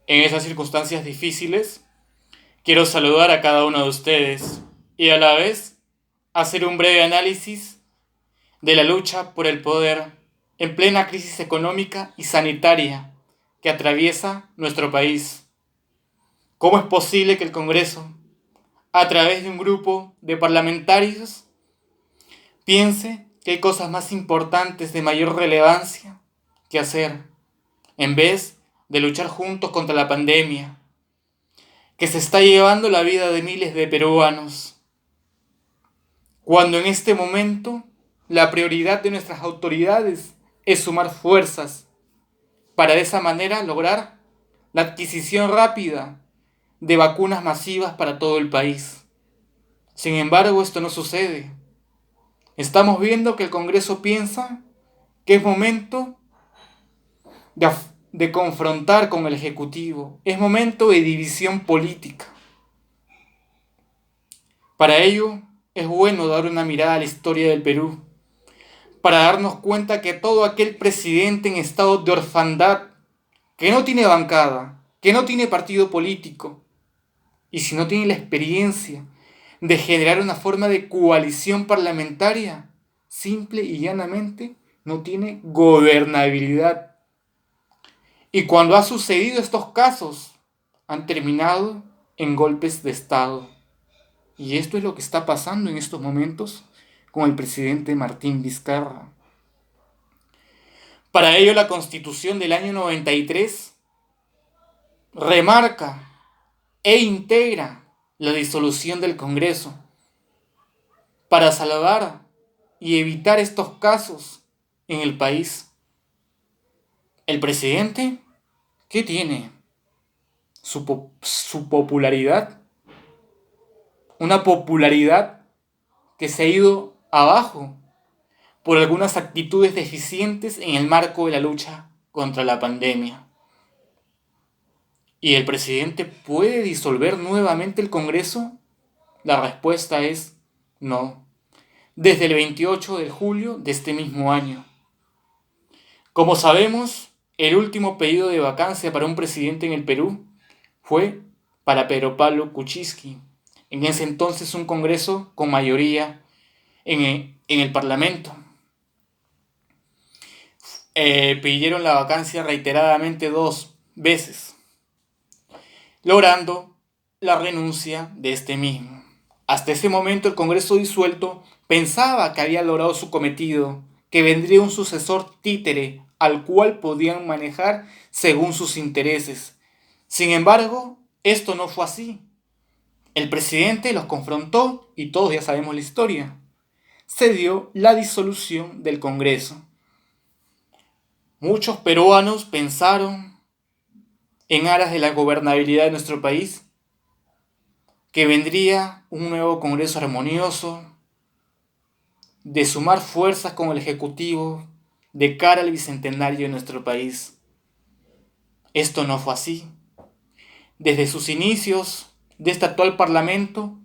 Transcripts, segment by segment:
En esas circunstancias difíciles, quiero saludar a cada uno de ustedes y a la vez hacer un breve análisis de la lucha por el poder en plena crisis económica y sanitaria que atraviesa nuestro país. ¿Cómo es posible que el Congreso, a través de un grupo de parlamentarios, piense que hay cosas más importantes de mayor relevancia que hacer, en vez de luchar juntos contra la pandemia, que se está llevando la vida de miles de peruanos, cuando en este momento la prioridad de nuestras autoridades es sumar fuerzas para de esa manera lograr la adquisición rápida de vacunas masivas para todo el país? Sin embargo, esto no sucede. Estamos viendo que el Congreso piensa que es momento de confrontar con el Ejecutivo, es momento de división política. Para ello, es bueno dar una mirada a la historia del Perú, para darnos cuenta que todo aquel presidente en estado de orfandad, que no tiene bancada, que no tiene partido político, y si no tiene la experiencia de generar una forma de coalición parlamentaria, simple y llanamente no tiene gobernabilidad. Y cuando ha sucedido estos casos, han terminado en golpes de Estado. Y esto es lo que está pasando en estos momentos con el presidente Martín Vizcarra. Para ello, la Constitución del año 93 remarca e integra la disolución del Congreso para salvar y evitar estos casos en el país. El presidente, ¿qué tiene? Su popularidad. Una popularidad que se ha ido abajo por algunas actitudes deficientes en el marco de la lucha contra la pandemia. ¿Y el presidente puede disolver nuevamente el Congreso? La respuesta es no. Desde el 28 de julio de este mismo año. Como sabemos, el último pedido de vacancia para un presidente en el Perú fue para Pedro Pablo Kuczynski, en ese entonces un Congreso con mayoría en el Parlamento. Pidieron la vacancia reiteradamente 2 veces, logrando la renuncia de este mismo. Hasta ese momento el Congreso disuelto pensaba que había logrado su cometido, que vendría un sucesor títere al cual podían manejar según sus intereses. Sin embargo, esto no fue así. El presidente los confrontó y todos ya sabemos la historia. Se dio la disolución del Congreso. Muchos peruanos pensaron, en aras de la gobernabilidad de nuestro país, que vendría un nuevo Congreso armonioso, de sumar fuerzas con el Ejecutivo de cara al bicentenario de nuestro país. Esto no fue así. Desde sus inicios de este actual Parlamento,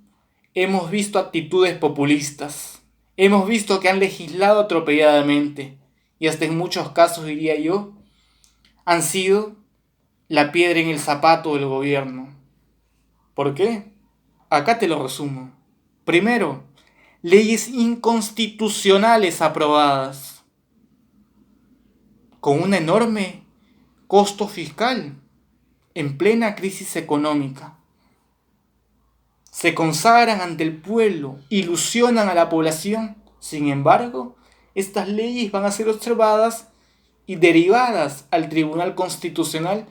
hemos visto actitudes populistas. Hemos visto que han legislado atropelladamente y hasta en muchos casos, diría yo, han sido la piedra en el zapato del gobierno. ¿Por qué? Acá te lo resumo. Primero, leyes inconstitucionales aprobadas con un enorme costo fiscal en plena crisis económica. Se consagran ante el pueblo, ilusionan a la población. Sin embargo, estas leyes van a ser observadas y derivadas al Tribunal Constitucional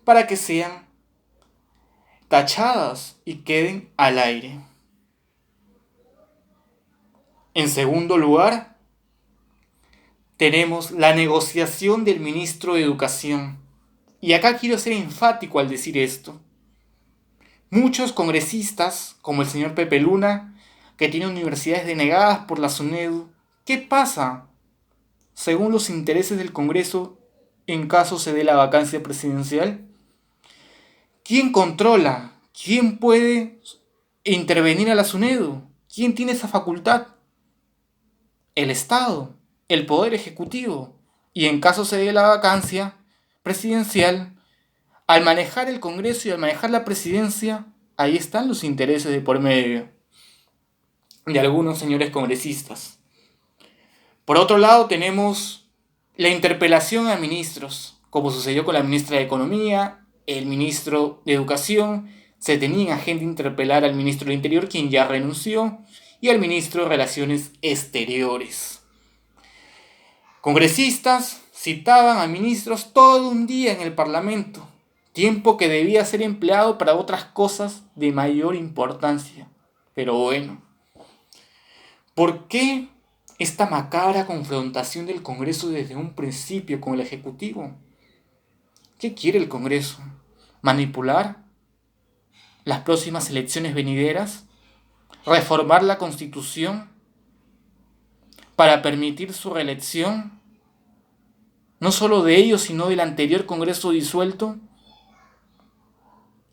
para que sean tachadas y queden al aire. En segundo lugar, tenemos la negociación del ministro de Educación. Y acá quiero ser enfático al decir esto. Muchos congresistas, como el señor Pepe Luna, que tiene universidades denegadas por la SUNEDU, ¿qué pasa? Según los intereses del Congreso, en caso se dé la vacancia presidencial, ¿quién controla? ¿Quién puede intervenir a la SUNEDU? ¿Quién tiene esa facultad? El Estado, el Poder Ejecutivo. Y en caso se dé la vacancia presidencial, Al manejar el Congreso y al manejar la presidencia, ahí están los intereses de por medio de algunos señores congresistas. Por otro lado, tenemos la interpelación a ministros, como sucedió con la ministra de Economía, el ministro de Educación. Se tenía en agenda interpelar al ministro del Interior, quien ya renunció, y al ministro de Relaciones Exteriores. Congresistas citaban a ministros todo un día en el Parlamento, tiempo que debía ser empleado para otras cosas de mayor importancia. Pero bueno, ¿por qué esta macabra confrontación del Congreso desde un principio con el Ejecutivo? ¿Qué quiere el Congreso? ¿Manipular las próximas elecciones venideras? ¿Reformar la Constitución para permitir su reelección? No solo de ellos, sino del anterior Congreso disuelto.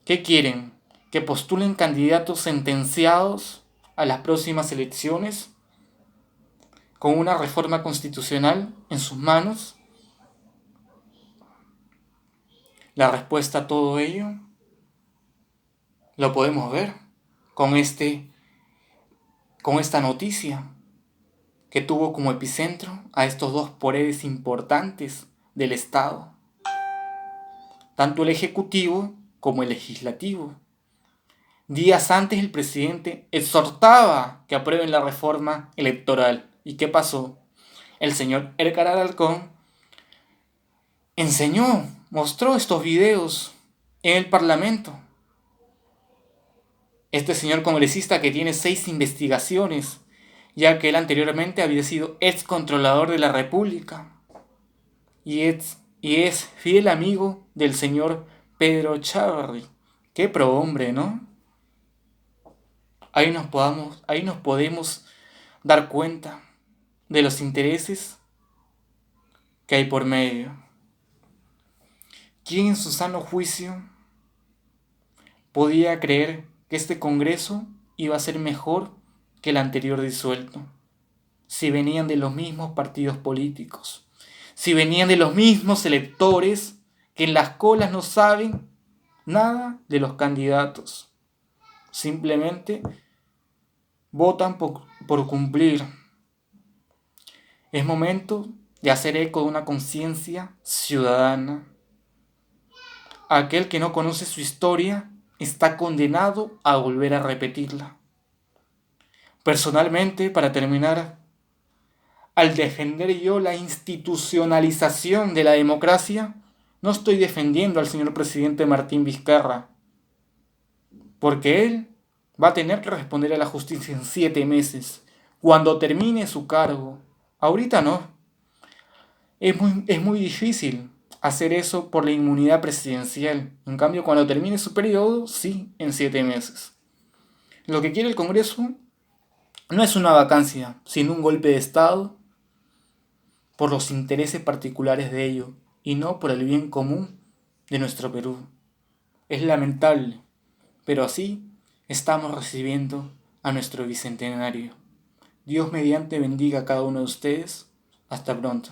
¿Qué quieren? ¿Que postulen candidatos sentenciados a las próximas elecciones con una reforma constitucional en sus manos? La respuesta a todo ello lo podemos ver con esta noticia que tuvo como epicentro a estos dos poderes importantes del Estado, tanto el Ejecutivo como el Legislativo. Días antes el presidente exhortaba que aprueben la reforma electoral. ¿Y qué pasó? El señor Edgar Alarcón mostró estos videos en el Parlamento. Este señor congresista que tiene 6 investigaciones, ya que él anteriormente había sido excontrolador de la República y es fiel amigo del señor Pedro Chávarri. Qué prohombre, ¿no? Ahí nos podemos dar cuenta de los intereses que hay por medio. ¿Quién en su sano juicio podía creer que este Congreso iba a ser mejor que el anterior disuelto? Si venían de los mismos partidos políticos, si venían de los mismos electores que en las colas no saben nada de los candidatos, simplemente votan por cumplir. Es momento de hacer eco de una conciencia ciudadana. Aquel que no conoce su historia está condenado a volver a repetirla. Personalmente, para terminar, al defender yo la institucionalización de la democracia, no estoy defendiendo al señor presidente Martín Vizcarra, porque él va a tener que responder a la justicia en 7 meses, cuando termine su cargo. Ahorita no. Es muy difícil hacer eso por la inmunidad presidencial. En cambio, cuando termine su periodo, sí, en 7 meses. Lo que quiere el Congreso no es una vacancia, sino un golpe de Estado por los intereses particulares de ello y no por el bien común de nuestro Perú. Es lamentable, pero así estamos recibiendo a nuestro bicentenario. Dios mediante bendiga a cada uno de ustedes. Hasta pronto.